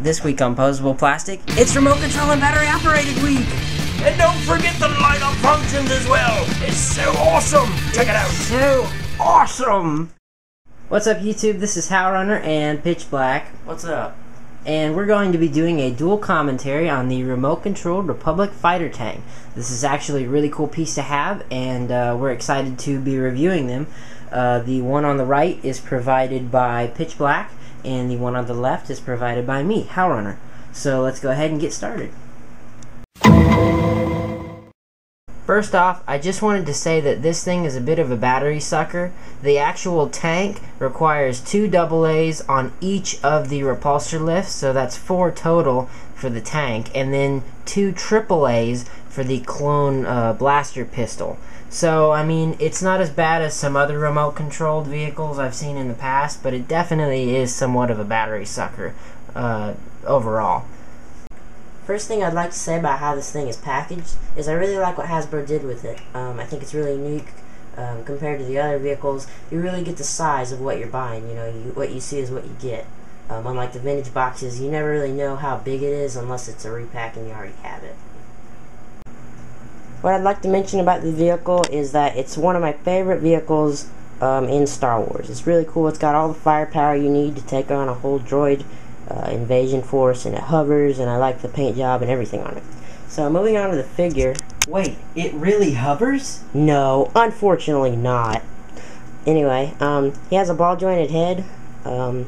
This week on Poseable Plastic, it's Remote Control and Battery Operated Week! And don't forget the light-up functions as well! It's so awesome! Check it out! So awesome! What's up YouTube, this is HowRunner and Pitch Black. What's up? And we're going to be doing a dual commentary on the remote-controlled Republic fighter tank. This is actually a really cool piece to have, and we're excited to be reviewing them. The one on the right is provided by Pitch Black, and the one on the left is provided by me, HowRunner. So let's go ahead and get started. First off, I just wanted to say that this thing is a bit of a battery sucker. The actual tank requires 2 AA's on each of the repulsor lifts, so that's 4 total for the tank, and then 2 AA's for the clone blaster pistol. So, I mean, it's not as bad as some other remote-controlled vehicles I've seen in the past, but it definitely is somewhat of a battery sucker overall. First thing I'd like to say about how this thing is packaged is I really like what Hasbro did with it. I think it's really unique compared to the other vehicles. You really get the size of what you're buying. You know, what you see is what you get. Unlike the vintage boxes, you never really know how big it is unless it's a repack and you already have it. What I'd like to mention about the vehicle is that it's one of my favorite vehicles in Star Wars. It's really cool. It's got all the firepower you need to take on a whole droid invasion force, and it hovers, and I like the paint job and everything on it. So moving on to the figure. Wait, it really hovers? No, unfortunately not. Anyway, he has a ball jointed head, a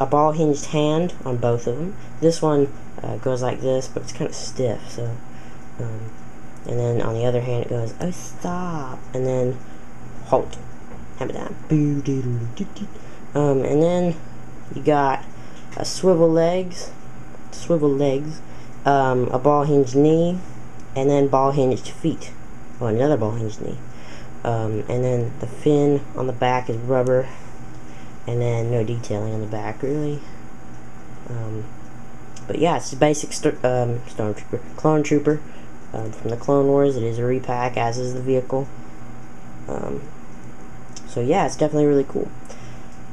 ball hinged hand on both of them. This one goes like this, but it's kind of stiff, so and then on the other hand it goes, oh stop, and then halt, hammer down, and then you got a swivel legs, a ball hinged knee, and then ball hinged feet, or another ball hinged knee, and then the fin on the back is rubber, and then no detailing on the back really. But yeah, it's a basic stormtrooper, clone trooper from the Clone Wars. It is a repack, as is the vehicle. So yeah, it's definitely really cool.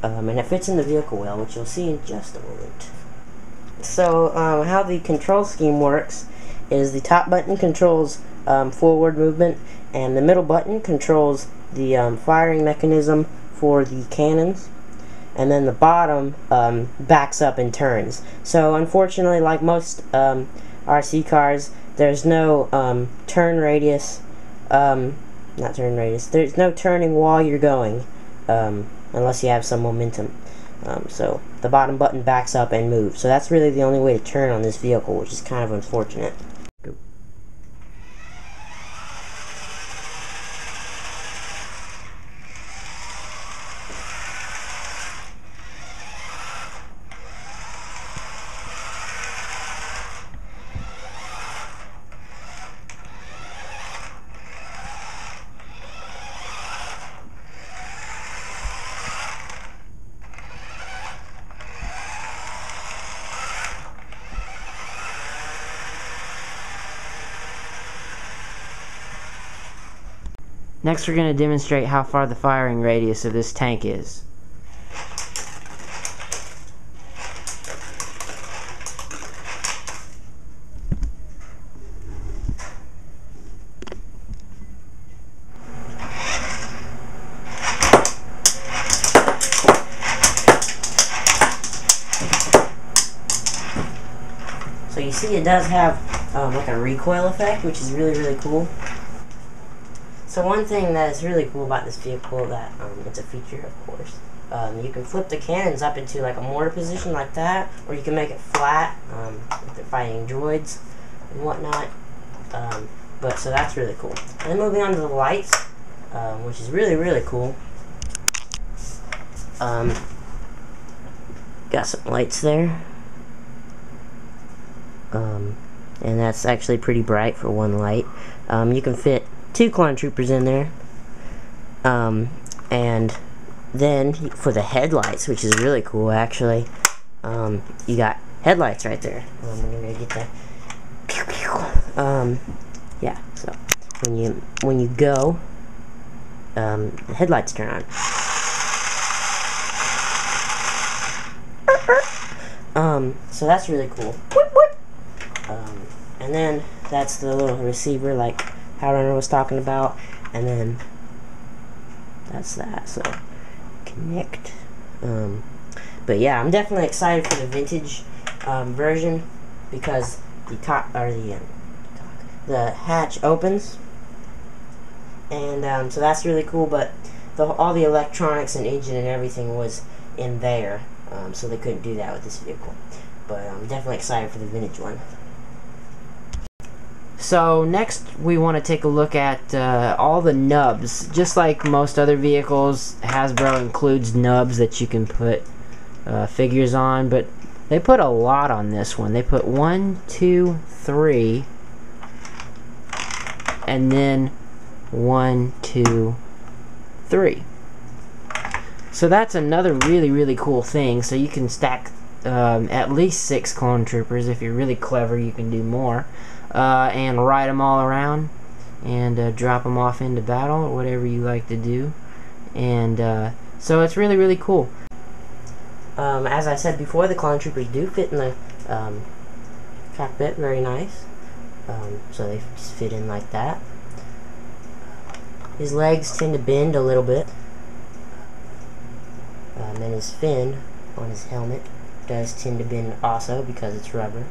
And it fits in the vehicle well, which you'll see in just a moment. So how the control scheme works is the top button controls forward movement, and the middle button controls the firing mechanism for the cannons, and then the bottom backs up and turns. So unfortunately, like most RC cars, there's no turn radius, not turn radius, there's no turning while you're going, unless you have some momentum. So the bottom button backs up and moves. So that's really the only way to turn on this vehicle, which is kind of unfortunate. Next, we're going to demonstrate how far the firing radius of this tank is. So you see it does have like a recoil effect, which is really, really cool. So one thing that is really cool about this vehicle, that it's a feature, of course, you can flip the cannons up into like a mortar position like that, or you can make it flat if they're fighting droids and whatnot. So that's really cool. And then moving on to the lights, which is really, really cool. Got some lights there. And that's actually pretty bright for one light. You can fit 2 clone troopers in there, and then for the headlights, which is really cool actually, you got headlights right there. I'm gonna get that. Yeah, so when you go, the headlights turn on. So that's really cool. And then that's the little receiver like Howrunner was talking about, and then that's that. So connect. But yeah, I'm definitely excited for the vintage version because the top or the hatch opens, and so that's really cool. But all the electronics and engine and everything was in there, so they couldn't do that with this vehicle. But I'm definitely excited for the vintage one. So next we want to take a look at all the nubs. Just like most other vehicles, Hasbro includes nubs that you can put figures on, but they put a lot on this one. They put 1, 2, 3, and then 1, 2, 3. So that's another really cool thing. So you can stack at least 6 clone troopers. If you're really clever, you can do more. And ride them all around and drop them off into battle or whatever you like to do. And so it's really cool. As I said before, the clone troopers do fit in the cockpit very nice. So they just fit in like that. His legs tend to bend a little bit. And his fin on his helmet does tend to bend also because it's rubber.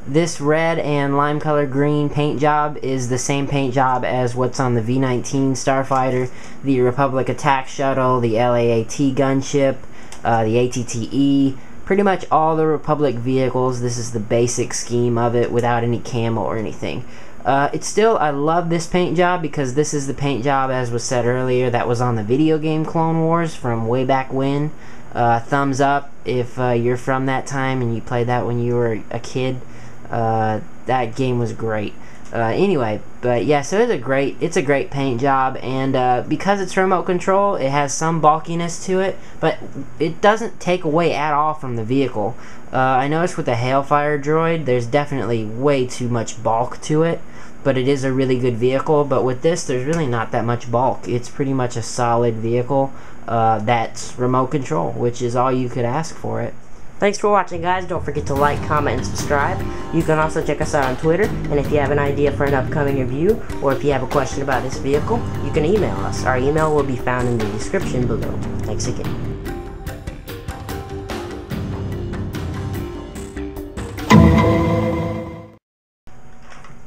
This red and lime color green paint job is the same paint job as what's on the V-19 Starfighter, the Republic Attack Shuttle, the LAAT gunship, the ATTE, pretty much all the Republic vehicles. This is the basic scheme of it without any camo or anything. It's still, I love this paint job because this is the paint job, as was said earlier, that was on the video game Clone Wars from way back when. Thumbs up if you're from that time and you played that when you were a kid. That game was great. Anyway, but yeah, so it's a great paint job, and because it's remote control, it has some bulkiness to it, but it doesn't take away at all from the vehicle. I noticed with the Hailfire droid, there's definitely way too much bulk to it, but it is a really good vehicle. But with this, there's really not that much bulk. It's pretty much a solid vehicle that's remote control, which is all you could ask for it. Thanks for watching, guys. Don't forget to like, comment, and subscribe. You can also check us out on Twitter, and if you have an idea for an upcoming review, or if you have a question about this vehicle, you can email us. Our email will be found in the description below. Thanks again.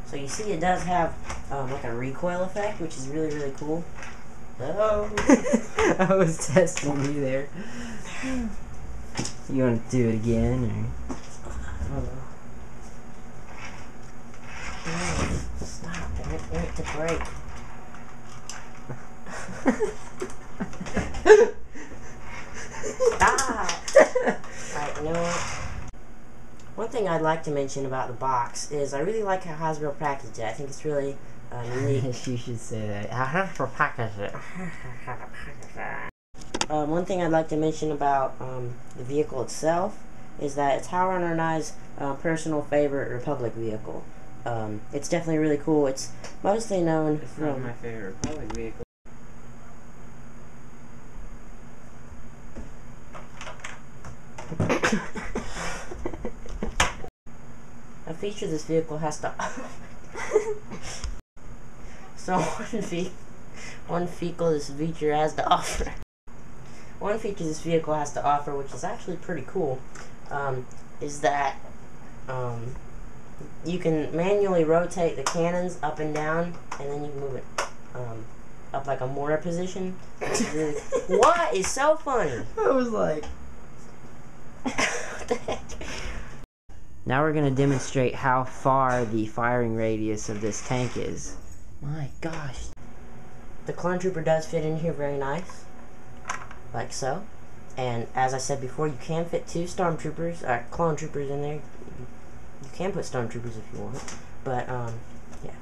So you see it does have like a recoil effect, which is really cool. Oh. I was testing you there. You want to do it again, or? Stop! I want it to break. Stop! Alright, you know what? One thing I'd like to mention about the box is I really like how Hasbro packaged it. I think it's really unique. You should say that. Hasbro packaged it. One thing I'd like to mention about the vehicle itself is that it's Howrunner and I's personal favorite Republic vehicle. It's definitely really cool. It's mostly known It's from... not my favorite Republic vehicle. A feature this vehicle has to... So one feature this vehicle has to offer... One feature this vehicle has to offer, which is actually pretty cool, is that you can manually rotate the cannons up and down, and then you can move it up like a mortar position. Really, what is so funny? I was like... What the heck? Now we're going to demonstrate how far the firing radius of this tank is. My gosh. The clone trooper does fit in here very nice. Like so. And as I said before, you can fit 2 stormtroopers, clone troopers in there. You can put stormtroopers if you want. But, yeah.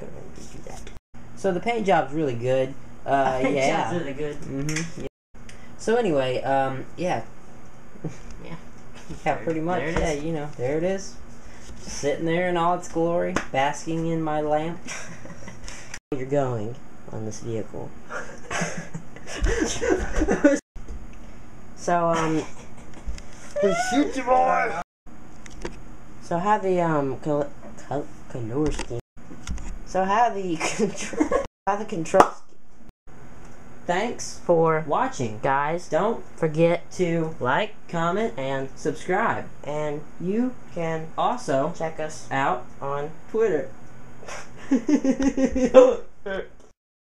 So go ahead and do that. So the paint job's really good. Yeah. It's really good. Mm-hmm. Yeah. So anyway, yeah. Yeah, pretty much. Yeah, you know, there it is. Sitting there in all its glory, basking in my lamp. You're going on this vehicle. So, Shoot you, boy! So how the color scheme. So how the control. Thanks For watching, guys, don't forget to like, comment and subscribe, and you can also check us out on Twitter.